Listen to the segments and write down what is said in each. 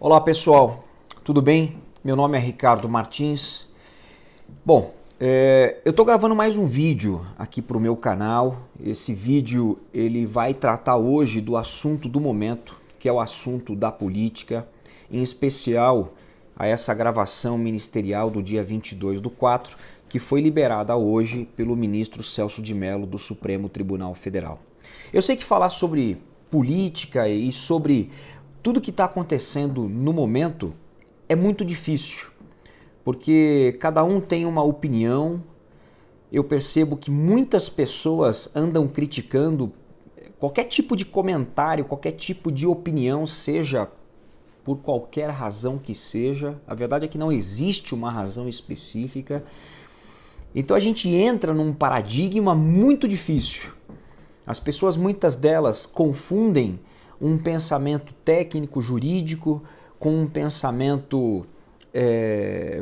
Olá pessoal, tudo bem? Meu nome é Ricardo Martins. Bom, eu estou gravando mais um vídeo aqui para o meu canal. Esse vídeo ele vai tratar hoje do assunto do momento, que é o assunto da política, em especial a essa gravação ministerial do dia 22/4, que foi liberada hoje pelo ministro Celso de Mello do Supremo Tribunal Federal. Eu sei que falar sobre política e sobre tudo que está acontecendo no momento é muito difícil, porque cada um tem uma opinião. Eu percebo que muitas pessoas andam criticando qualquer tipo de comentário, qualquer tipo de opinião, seja por qualquer razão que seja. A verdade é que não existe uma razão específica. Então a gente entra num paradigma muito difícil. As pessoas, muitas delas, confundem um pensamento técnico-jurídico com um pensamento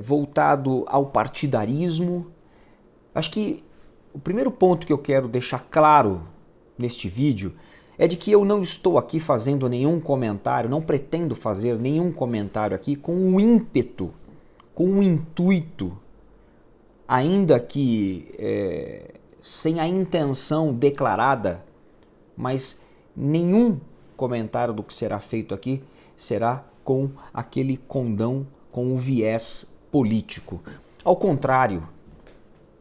voltado ao partidarismo. Acho que o primeiro ponto que eu quero deixar claro neste vídeo é de que eu não estou aqui fazendo nenhum comentário, não pretendo fazer nenhum comentário aqui com o ímpeto, com o intuito, ainda que sem a intenção declarada, mas nenhum comentário do que será feito aqui será com aquele condão, com o viés político. Ao contrário,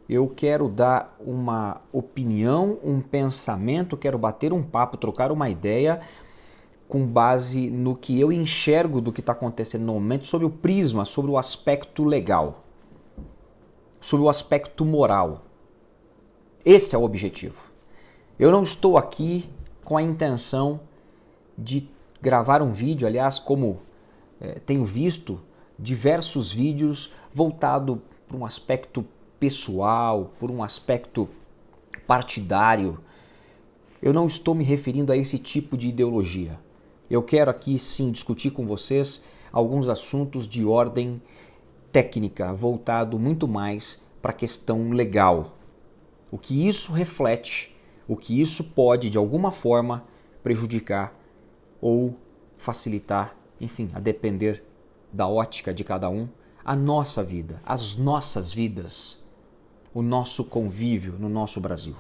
eu quero dar uma opinião, um pensamento, quero bater um papo, trocar uma ideia com base no que eu enxergo do que está acontecendo no momento, sobre o prisma, sobre o aspecto legal, sobre o aspecto moral. Esse é o objetivo. Eu não estou aqui com a intenção de gravar um vídeo, aliás, como tenho visto diversos vídeos voltados para um aspecto pessoal, por um aspecto partidário. Eu não estou me referindo a esse tipo de ideologia. Eu quero aqui sim discutir com vocês alguns assuntos de ordem técnica, voltado muito mais para a questão legal. O que isso reflete, o que isso pode de alguma forma prejudicar ou facilitar, enfim, a depender da ótica de cada um, a nossa vida, as nossas vidas, o nosso convívio no nosso Brasil.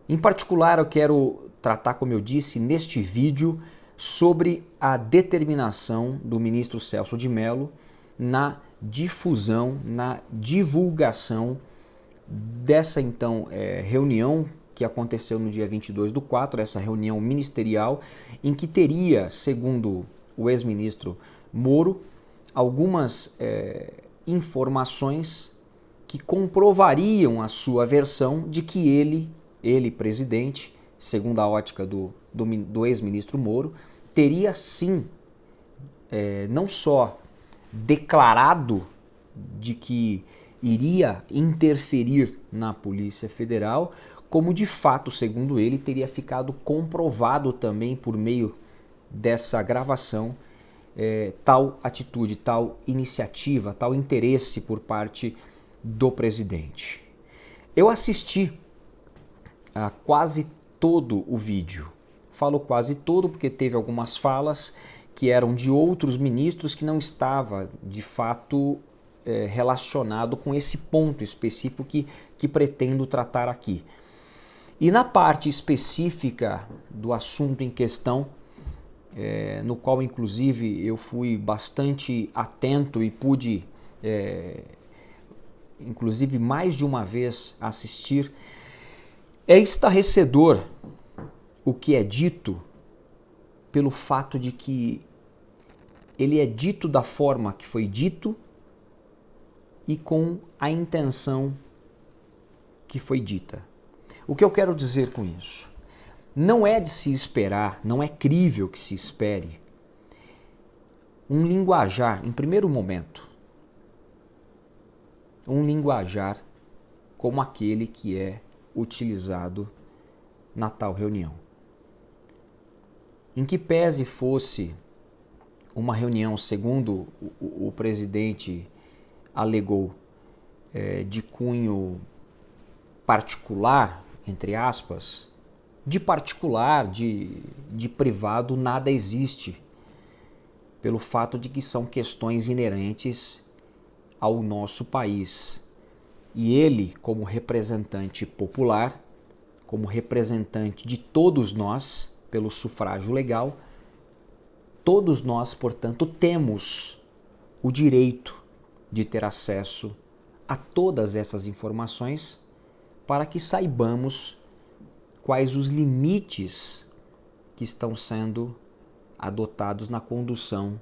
Em particular, eu quero tratar, como eu disse, neste vídeo, sobre a determinação do ministro Celso de Mello na difusão, na divulgação dessa então reunião que aconteceu no dia 22/4, essa reunião ministerial, em que teria, segundo o ex-ministro Moro, algumas informações que comprovariam a sua versão de que ele presidente, segundo a ótica do ex-ministro Moro, teria sim não só declarado de que iria interferir na Polícia Federal, como de fato, segundo ele, teria ficado comprovado também por meio dessa gravação tal atitude, tal iniciativa, tal interesse por parte do presidente. Eu assisti a quase todo o vídeo. Falo quase todo porque teve algumas falas que eram de outros ministros que não estava de fato relacionado com esse ponto específico que pretendo tratar aqui. E na parte específica do assunto em questão, no qual inclusive eu fui bastante atento e pude, inclusive mais de uma vez, assistir, é estarrecedor o que é dito pelo fato de que ele é dito da forma que foi dito e com a intenção que foi dita. O que eu quero dizer com isso? Não é de se esperar, não é crível que se espere um linguajar, em primeiro momento, um linguajar como aquele que é utilizado na tal reunião. Em que pese fosse uma reunião, segundo o presidente alegou, de cunho particular, entre aspas, de particular, de privado, nada existe. pelo fato de que são questões inerentes ao nosso país. E ele, como representante popular, como representante de todos nós, pelo sufrágio legal, todos nós, portanto, temos o direito de ter acesso a todas essas informações para que saibamos quais os limites que estão sendo adotados na condução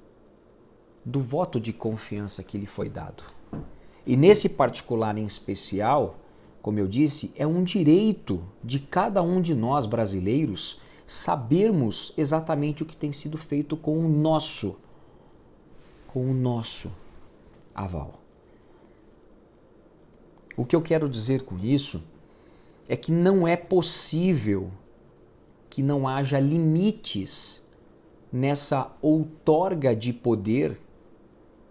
do voto de confiança que lhe foi dado. E nesse particular em especial, como eu disse, é um direito de cada um de nós brasileiros sabermos exatamente o que tem sido feito com o nosso aval. O que eu quero dizer com isso é que não é possível que não haja limites nessa outorga de poder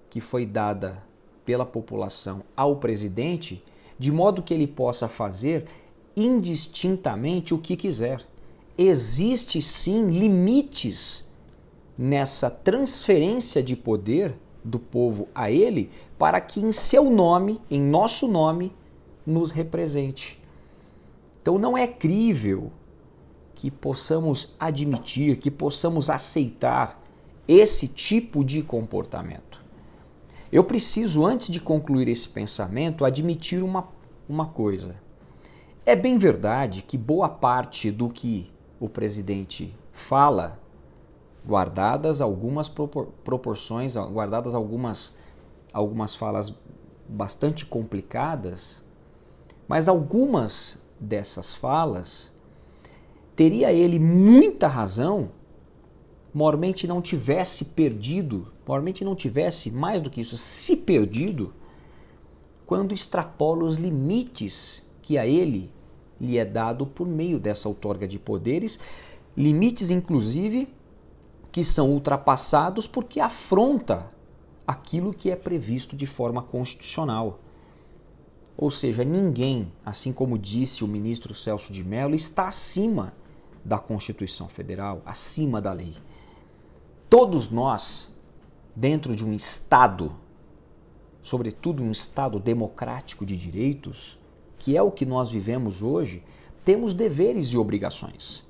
que foi dada pela população ao presidente, de modo que ele possa fazer indistintamente o que quiser. Existe sim limites nessa transferência de poder do povo a ele, para que em seu nome, em nosso nome, nos represente. Então não é crível que possamos admitir, que possamos aceitar esse tipo de comportamento. Eu preciso, antes de concluir esse pensamento, admitir uma coisa. É bem verdade que boa parte do que o presidente fala, guardadas algumas proporções, guardadas algumas falas bastante complicadas, mas algumas dessas falas teria ele muita razão, mormente não tivesse perdido, mormente não tivesse, mais do que isso, se perdido, quando extrapola os limites que a ele lhe é dado por meio dessa outorga de poderes, limites inclusive que são ultrapassados porque afronta aquilo que é previsto de forma constitucional. Ou seja, ninguém, assim como disse o ministro Celso de Mello, está acima da Constituição Federal, acima da lei. Todos nós, dentro de um Estado, sobretudo um Estado democrático de direitos, que é o que nós vivemos hoje, temos deveres e obrigações.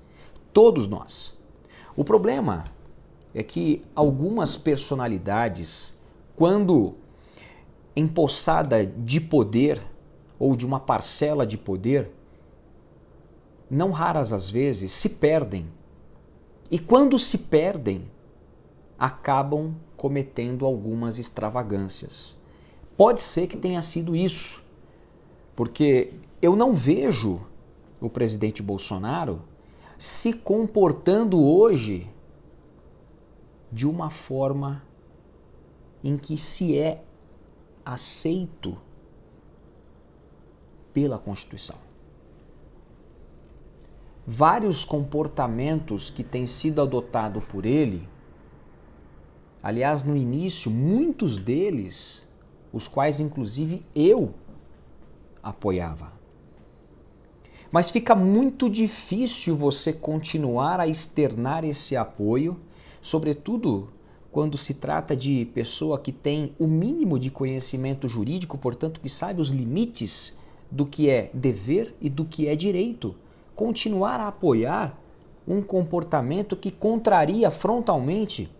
Todos nós. O problema é que algumas personalidades, quando empossada de poder ou de uma parcela de poder, não raras às vezes se perdem. E quando se perdem, acabam cometendo algumas extravagâncias. Pode ser que tenha sido isso, porque eu não vejo o presidente Bolsonaro se comportando hoje de uma forma em que se é aceito pela Constituição. Vários comportamentos que têm sido adotados por ele, aliás, no início, muitos deles, os quais inclusive eu apoiava. Mas fica muito difícil você continuar a externar esse apoio, sobretudo quando se trata de pessoa que tem o mínimo de conhecimento jurídico, portanto que sabe os limites do que é dever e do que é direito. Continuar a apoiar um comportamento que contraria frontalmente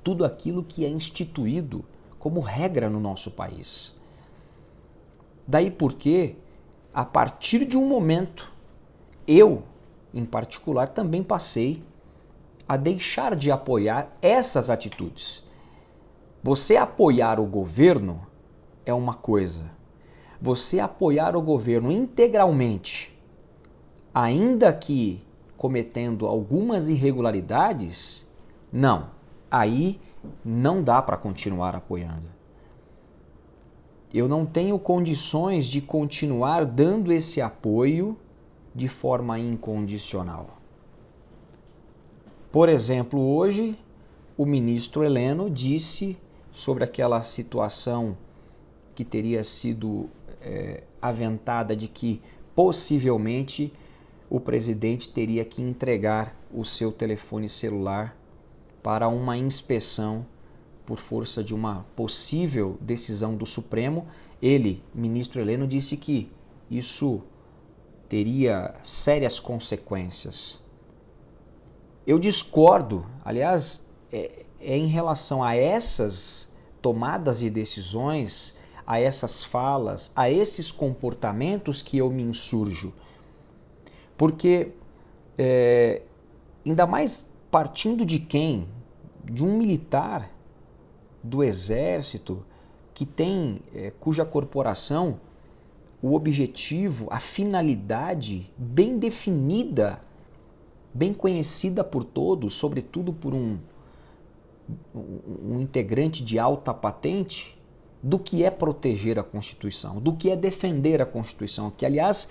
tudo aquilo que é instituído como regra no nosso país. Daí porque, a partir de um momento, eu, em particular, também passei a deixar de apoiar essas atitudes. Você apoiar o governo é uma coisa. Você apoiar o governo integralmente, ainda que cometendo algumas irregularidades, não. Aí não dá para continuar apoiando. Eu não tenho condições de continuar dando esse apoio de forma incondicional. Por exemplo, hoje o ministro Heleno disse sobre aquela situação que teria sido aventada de que possivelmente o presidente teria que entregar o seu telefone celular para uma inspeção por força de uma possível decisão do Supremo. Ele, ministro Heleno, disse que isso teria sérias consequências. Eu discordo, aliás, é em relação a essas tomadas de decisões, a essas falas, a esses comportamentos que eu me insurjo. Porque, ainda mais partindo de quem? De um militar do Exército que tem, cuja corporação, o objetivo, a finalidade bem definida, bem conhecida por todos, sobretudo por um integrante de alta patente, do que é proteger a Constituição, do que é defender a Constituição, que, aliás,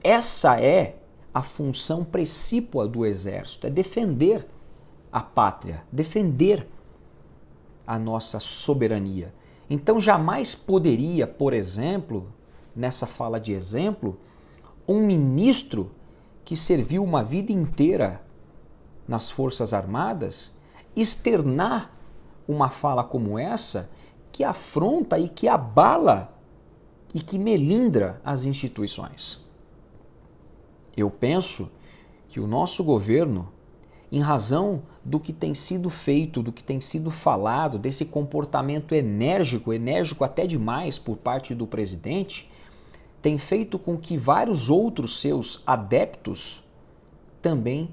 essa é a função precípua do Exército, é defender a pátria, defender a nossa soberania. Então jamais poderia, por exemplo, nessa fala de exemplo, um ministro que serviu uma vida inteira nas Forças Armadas externar uma fala como essa que afronta e que abala e que melindra as instituições. Eu penso que o nosso governo, em razão do que tem sido feito, do que tem sido falado, desse comportamento enérgico até demais por parte do presidente, tem feito com que vários outros seus adeptos também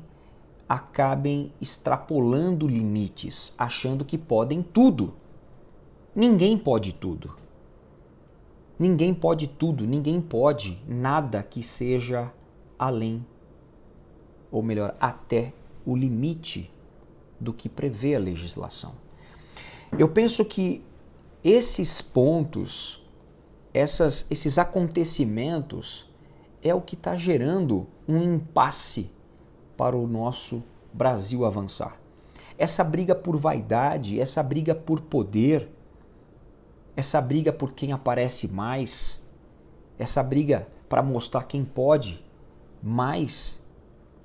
acabem extrapolando limites, achando que podem tudo. Ninguém pode tudo. Ninguém pode tudo, ninguém pode nada que seja além, ou melhor, até o limite do que prevê a legislação. Eu penso que esses pontos, esses acontecimentos, é o que está gerando um impasse para o nosso Brasil avançar. Essa briga por vaidade, essa briga por poder, essa briga por quem aparece mais, essa briga para mostrar quem pode mais,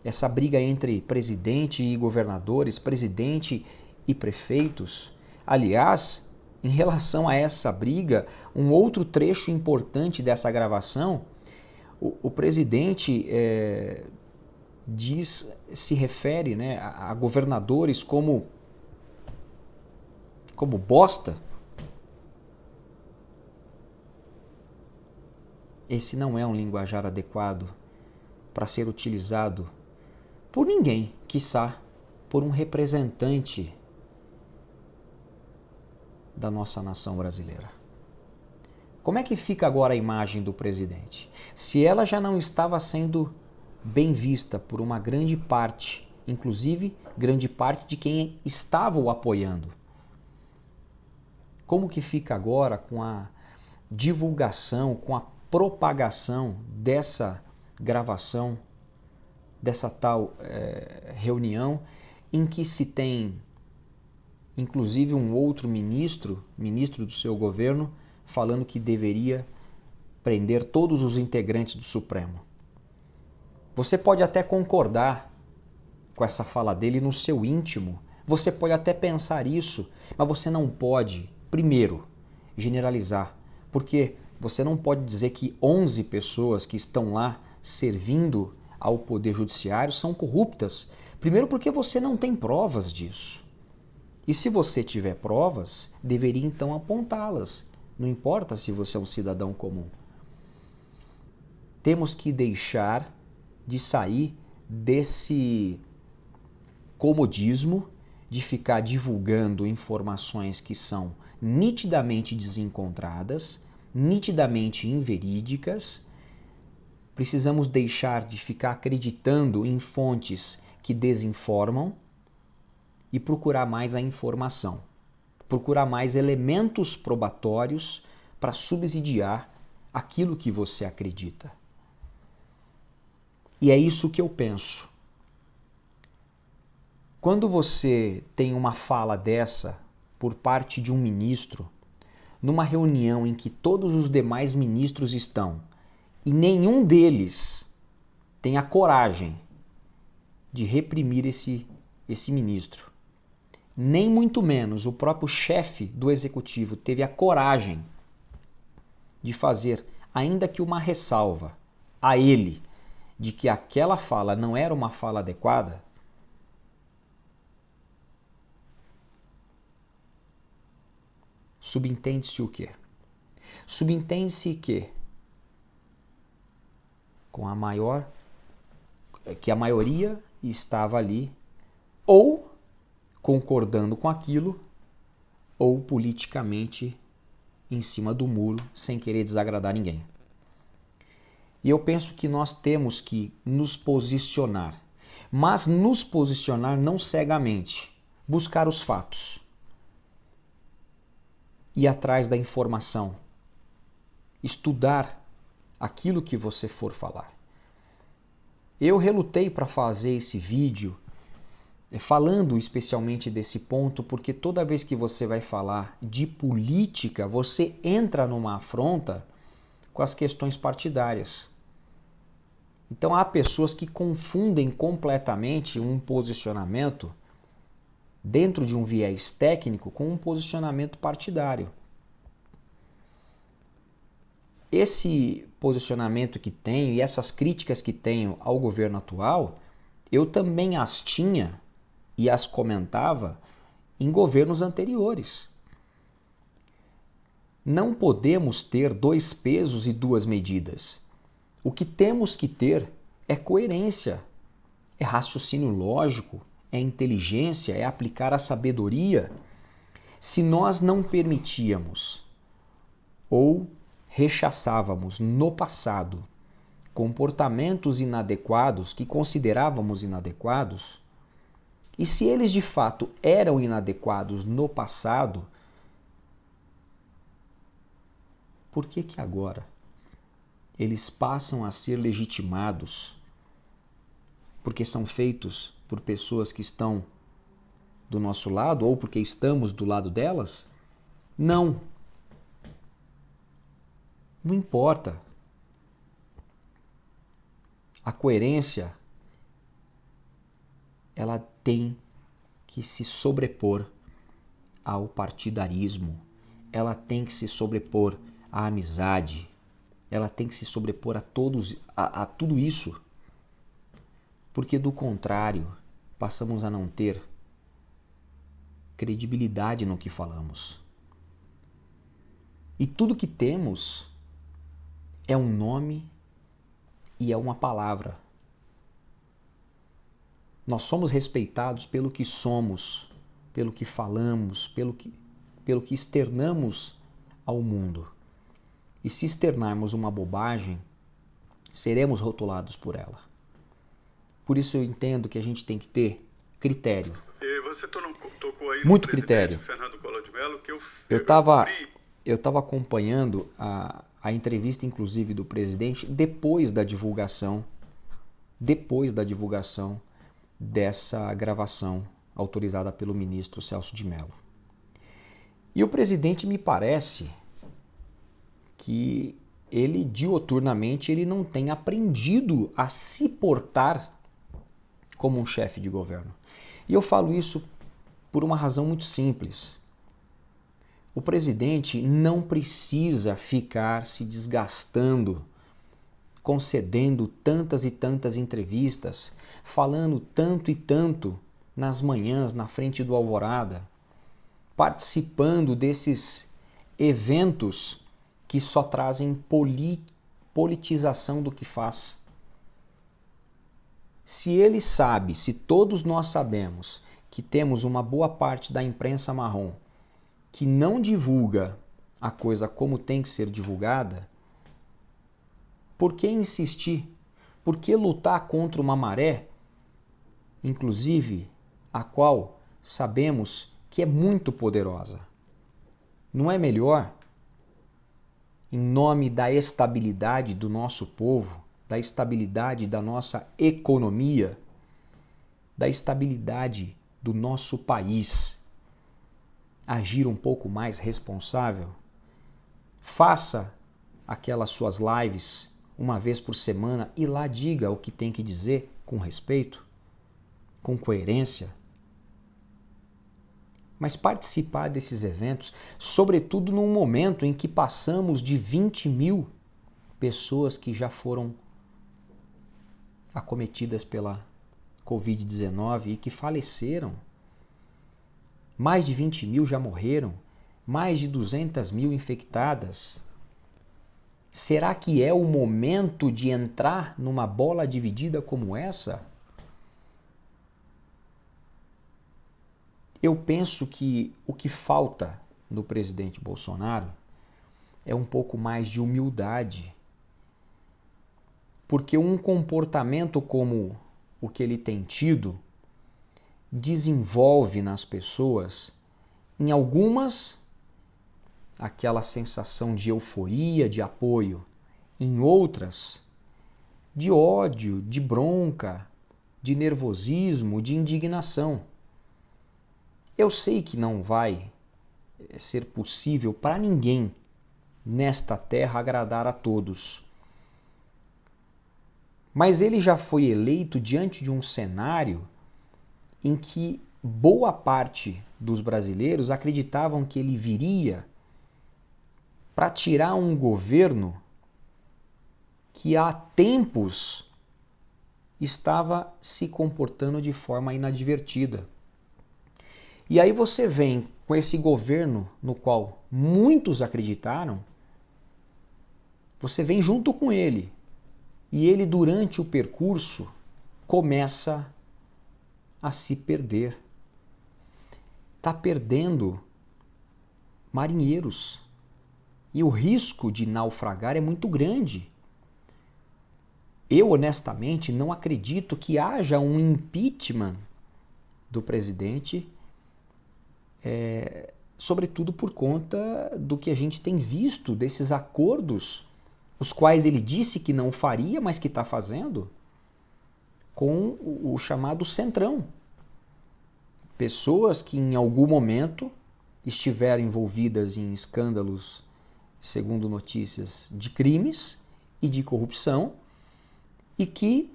essa briga entre presidente e governadores, presidente e prefeitos. Aliás, em relação a essa briga, um outro trecho importante dessa gravação, o presidente se refere, né, a governadores como bosta. Esse não é um linguajar adequado para ser utilizado por ninguém, quiçá por um representante da nossa nação brasileira. Como é que fica agora a imagem do presidente? Se ela já não estava sendo bem vista por uma grande parte, inclusive grande parte de quem estava o apoiando, como que fica agora com a divulgação, com a propagação dessa gravação, dessa tal reunião, em que se tem inclusive um outro ministro do seu governo, falando que deveria prender todos os integrantes do Supremo. Você pode até concordar com essa fala dele no seu íntimo, você pode até pensar isso, mas você não pode, primeiro, generalizar, porque você não pode dizer que 11 pessoas que estão lá servindo ao Poder Judiciário são corruptas. Primeiro porque você não tem provas disso. E se você tiver provas, deveria então apontá-las. Não importa se você é um cidadão comum. Temos que deixar de sair desse comodismo de ficar divulgando informações que são nitidamente desencontradas, nitidamente inverídicas. Precisamos deixar de ficar acreditando em fontes que desinformam e procurar mais a informação, procurar mais elementos probatórios para subsidiar aquilo que você acredita. E é isso que eu penso. Quando você tem uma fala dessa por parte de um ministro, numa reunião em que todos os demais ministros estão, e nenhum deles tem a coragem de reprimir esse ministro, nem muito menos o próprio chefe do executivo teve a coragem de fazer, ainda que uma ressalva a ele, de que aquela fala não era uma fala adequada, subentende-se o quê? Subentende-se que que a maioria estava ali ou concordando com aquilo ou politicamente em cima do muro, sem querer desagradar ninguém. E eu penso que nós temos que nos posicionar, mas nos posicionar não cegamente, buscar os fatos, ir atrás da informação, estudar aquilo que você for falar. Eu relutei para fazer esse vídeo falando especialmente desse ponto, porque toda vez que você vai falar de política, você entra numa afronta com as questões partidárias. Então há pessoas que confundem completamente um posicionamento dentro de um viés técnico com um posicionamento partidário. Esse posicionamento que tenho e essas críticas que tenho ao governo atual, eu também as tinha e as comentava em governos anteriores. Não podemos ter dois pesos e duas medidas. O que temos que ter é coerência, é raciocínio lógico, é inteligência, é aplicar a sabedoria. Se nós não permitíamos ou rechaçávamos no passado comportamentos inadequados que considerávamos inadequados, e se eles de fato eram inadequados no passado, por que agora eles passam a ser legitimados porque são feitos por pessoas que estão do nosso lado ou porque estamos do lado delas? Não. Não importa. A coerência, ela tem que se sobrepor ao partidarismo, ela tem que se sobrepor à amizade, ela tem que se sobrepor a tudo isso, porque do contrário, passamos a não ter credibilidade no que falamos. E tudo que temos é um nome e é uma palavra. Nós somos respeitados pelo que somos, pelo que falamos, pelo que externamos ao mundo. E se externarmos uma bobagem, seremos rotulados por ela. Por isso eu entendo que a gente tem que ter critério. Você tocou aí muito no critério. Fernando Collor de Mello, que eu estava acompanhando a entrevista, inclusive, do presidente depois da divulgação dessa gravação autorizada pelo ministro Celso de Mello. E o presidente, me parece que ele diuturnamente ele não tem aprendido a se portar como um chefe de governo. E eu falo isso por uma razão muito simples. O presidente não precisa ficar se desgastando, concedendo tantas e tantas entrevistas, falando tanto e tanto nas manhãs, na frente do Alvorada, participando desses eventos que só trazem politização do que faz. Se ele sabe, se todos nós sabemos que temos uma boa parte da imprensa marrom que não divulga a coisa como tem que ser divulgada, por que insistir? Por que lutar contra uma maré, inclusive a qual sabemos que é muito poderosa? Não é melhor, em nome da estabilidade do nosso povo, da estabilidade da nossa economia, da estabilidade do nosso país, agir um pouco mais responsável? Faça aquelas suas lives uma vez por semana e lá diga o que tem que dizer com respeito, com coerência. mas participar desses eventos, sobretudo num momento em que passamos de 20 mil pessoas que já foram acometidas pela Covid-19 e que faleceram. Mais de 20 mil já morreram, mais de 200 mil infectadas. Será que é o momento de entrar numa bola dividida como essa? Eu penso que o que falta no presidente Bolsonaro é um pouco mais de humildade. Porque um comportamento como o que ele tem tido desenvolve nas pessoas, em algumas, aquela sensação de euforia, de apoio, em outras, de ódio, de bronca, de nervosismo, de indignação. Eu sei que não vai ser possível para ninguém nesta terra agradar a todos. Mas ele já foi eleito diante de um cenário em que boa parte dos brasileiros acreditavam que ele viria para tirar um governo que há tempos estava se comportando de forma inadvertida. E aí você vem com esse governo no qual muitos acreditaram, você vem junto com ele. E ele, durante o percurso, começa a se perder. Está perdendo marinheiros. E o risco de naufragar é muito grande. Eu, honestamente, não acredito que haja um impeachment do presidente, sobretudo por conta do que a gente tem visto desses acordos, os quais ele disse que não faria, mas que está fazendo, com o chamado Centrão. Pessoas que em algum momento estiveram envolvidas em escândalos, segundo notícias, de crimes e de corrupção, e que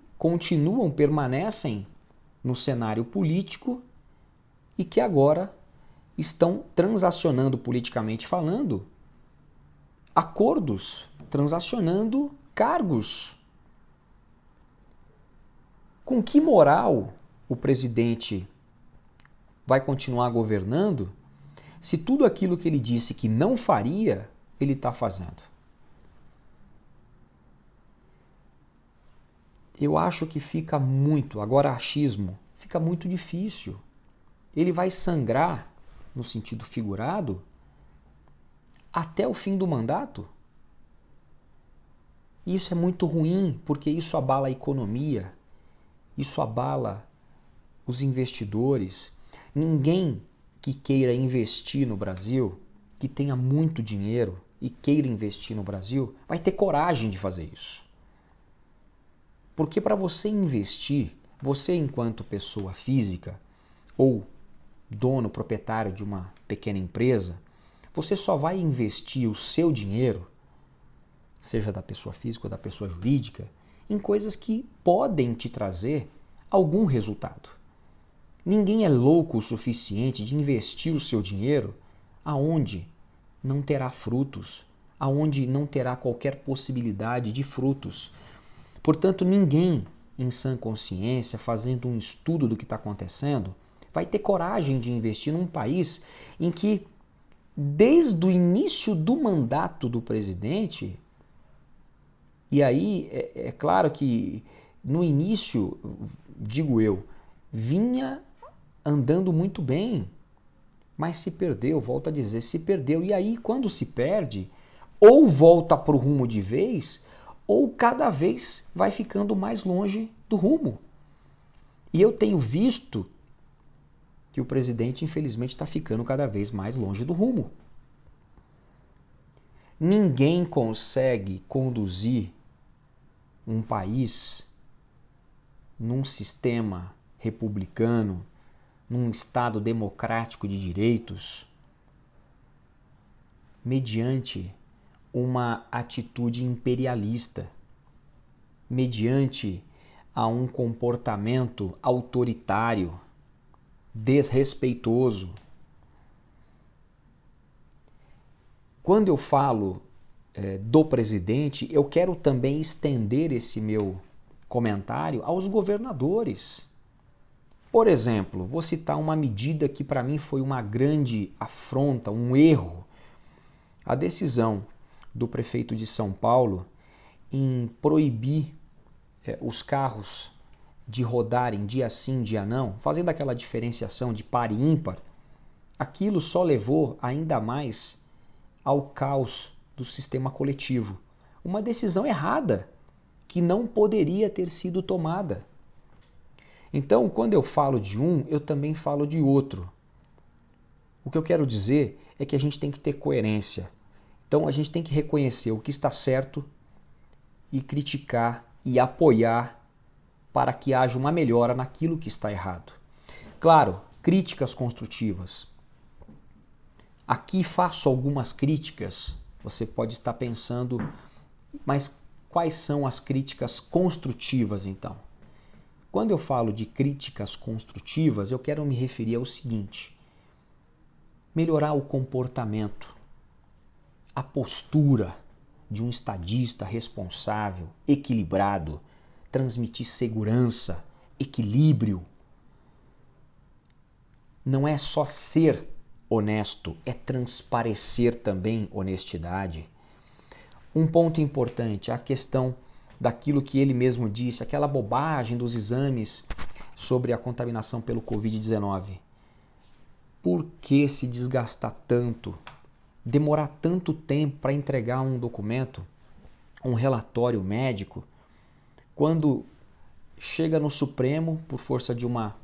permanecem no cenário político e que agora estão transacionando, politicamente falando, acordos, transacionando cargos. Com que moral o presidente vai continuar governando se tudo aquilo que ele disse que não faria, ele está fazendo? Eu acho que fica muito, agora achismo, fica muito difícil. Ele vai sangrar, no sentido figurado, até o fim do mandato? Isso é muito ruim, porque isso abala a economia, isso abala os investidores. Ninguém que queira investir no Brasil, que tenha muito dinheiro e queira investir no Brasil, vai ter coragem de fazer isso. Porque para você investir, você enquanto pessoa física ou dono, proprietário de uma pequena empresa, você só vai investir o seu dinheiro, seja da pessoa física ou da pessoa jurídica, em coisas que podem te trazer algum resultado. Ninguém é louco o suficiente de investir o seu dinheiro aonde não terá frutos, aonde não terá qualquer possibilidade de frutos. Portanto, ninguém em sã consciência, fazendo um estudo do que está acontecendo, vai ter coragem de investir num país em que, desde o início do mandato do presidente, e aí é claro que no início, digo eu, vinha andando muito bem, mas se perdeu, volto a dizer, se perdeu. E aí, quando se perde, ou volta para o rumo de vez, ou cada vez vai ficando mais longe do rumo. E eu tenho visto que o presidente, infelizmente, está ficando cada vez mais longe do rumo. Ninguém consegue conduzir um país num sistema republicano, num Estado democrático de direitos, mediante uma atitude imperialista, mediante a um comportamento autoritário, desrespeitoso. quando eu falo do presidente, eu quero também estender esse meu comentário aos governadores. Por exemplo, vou citar uma medida que para mim foi uma grande afronta, um erro. A decisão do prefeito de São Paulo em proibir os carros de rodarem dia sim, dia não, fazendo aquela diferenciação de par e ímpar, aquilo só levou ainda mais ao caos do sistema coletivo. Uma decisão errada que não poderia ter sido tomada. Então, quando eu falo de um, eu também falo de outro. O que eu quero dizer é que a gente tem que ter coerência. Então, a gente tem que reconhecer o que está certo e criticar e apoiar para que haja uma melhora naquilo que está errado. Claro, críticas construtivas. Aqui faço algumas críticas. Você pode estar pensando, mas quais são as críticas construtivas então? Quando eu falo de críticas construtivas, eu quero me referir ao seguinte: melhorar o comportamento, a postura de um estadista responsável, equilibrado, transmitir segurança, equilíbrio. Não é só ser honesto, é transparecer também honestidade. Um ponto importante é a questão daquilo que ele mesmo disse, aquela bobagem dos exames sobre a contaminação pelo Covid-19. Por que se desgastar tanto? Demorar tanto tempo para entregar um documento, um relatório médico, quando chega no Supremo, por força de uma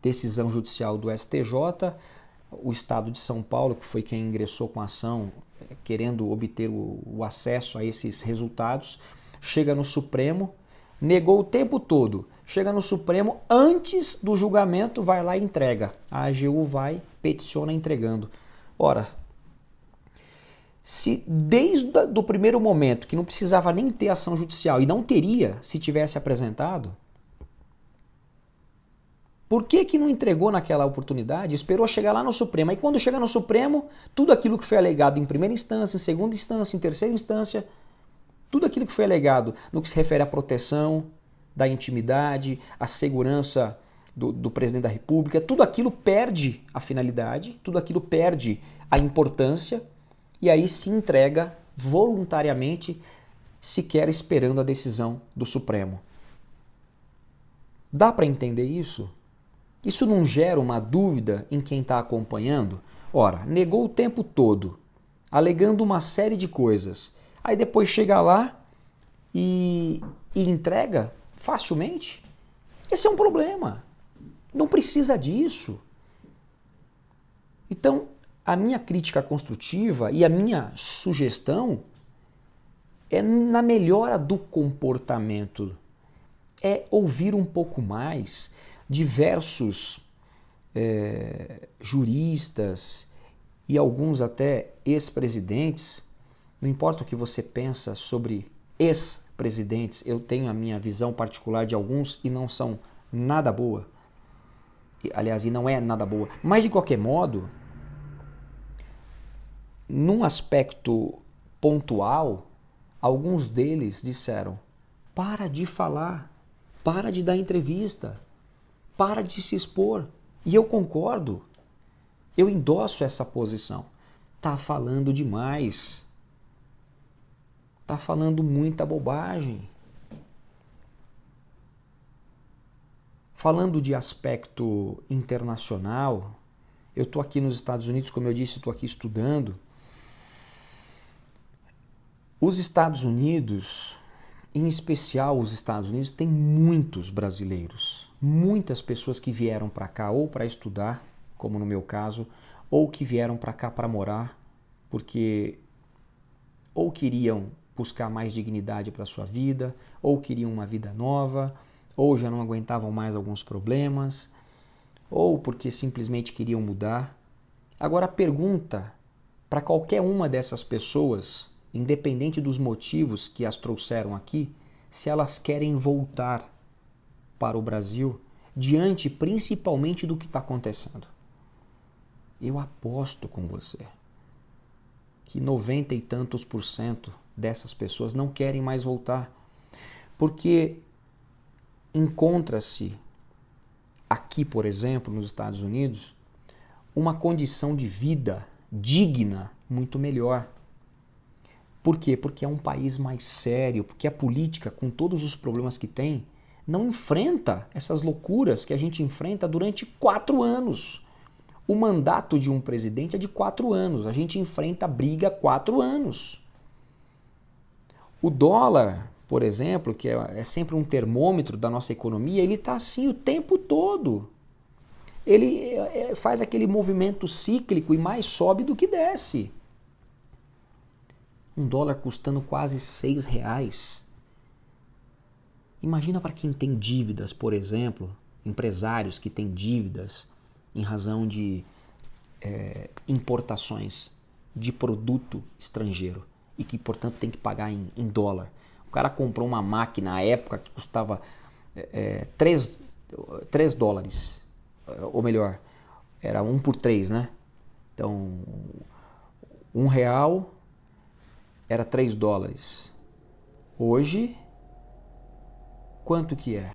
decisão judicial do STJ, o Estado de São Paulo, que foi quem ingressou com a ação, querendo obter o acesso a esses resultados, chega no Supremo, negou o tempo todo, chega no Supremo, antes do julgamento, vai lá e entrega. A AGU vai, peticiona entregando. Ora, se desde o primeiro momento, que não precisava nem ter ação judicial, e não teria se tivesse apresentado, por que não entregou naquela oportunidade? Esperou chegar lá no Supremo. Aí quando chega no Supremo, tudo aquilo que foi alegado em primeira instância, em segunda instância, em terceira instância, tudo aquilo que foi alegado no que se refere à proteção da intimidade, à segurança do presidente da República, tudo aquilo perde a finalidade, tudo aquilo perde a importância e aí se entrega voluntariamente, sequer esperando a decisão do Supremo. Dá para entender isso? Isso não gera uma dúvida em quem está acompanhando? Ora, negou o tempo todo, alegando uma série de coisas. Aí depois chega lá e entrega facilmente? Esse é um problema. Não precisa disso. Então, a minha crítica construtiva e a minha sugestão é na melhora do comportamento. É ouvir um pouco mais diversos juristas e alguns até ex-presidentes. Não importa o que você pensa sobre ex-presidentes, eu tenho a minha visão particular de alguns e não são nada boa. Aliás, e não é nada boa. Mas de qualquer modo, num aspecto pontual, alguns deles disseram: para de falar, para de dar entrevista, para de se expor. E eu concordo, eu endosso essa posição. Tá falando demais. Tá falando muita bobagem. Falando de aspecto internacional, eu estou aqui nos Estados Unidos, como eu disse, estou aqui estudando. Os Estados Unidos, em especial os Estados Unidos, tem muitos brasileiros. Muitas pessoas que vieram para cá ou para estudar, como no meu caso, ou que vieram para cá para morar, porque ou queriam buscar mais dignidade para a sua vida, ou queriam uma vida nova, ou já não aguentavam mais alguns problemas, ou porque simplesmente queriam mudar. Agora a pergunta para qualquer uma dessas pessoas, independente dos motivos que as trouxeram aqui, se elas querem voltar para o Brasil, diante principalmente do que está acontecendo. eu aposto com você que 90 e tantos por cento dessas pessoas não querem mais voltar. Porque encontra-se aqui, por exemplo, nos Estados Unidos, uma condição de vida digna muito melhor. Por quê? Porque é um país mais sério, porque a política, com todos os problemas que tem, não enfrenta essas loucuras que a gente enfrenta durante 4 anos. O mandato de um presidente é de 4 anos, a gente enfrenta a briga há 4 anos. O dólar, por exemplo, que é sempre um termômetro da nossa economia, ele está assim o tempo todo. Ele faz aquele movimento cíclico e mais sobe do que desce. Um dólar custando quase R$6. Imagina para quem tem dívidas, por exemplo, empresários que têm dívidas em razão de importações de produto estrangeiro e que, portanto, tem que pagar em dólar. O cara comprou uma máquina à época que custava 3 dólares, ou melhor, era 1 por 3, né? Então, R$1 era 3 dólares. Hoje, quanto que é?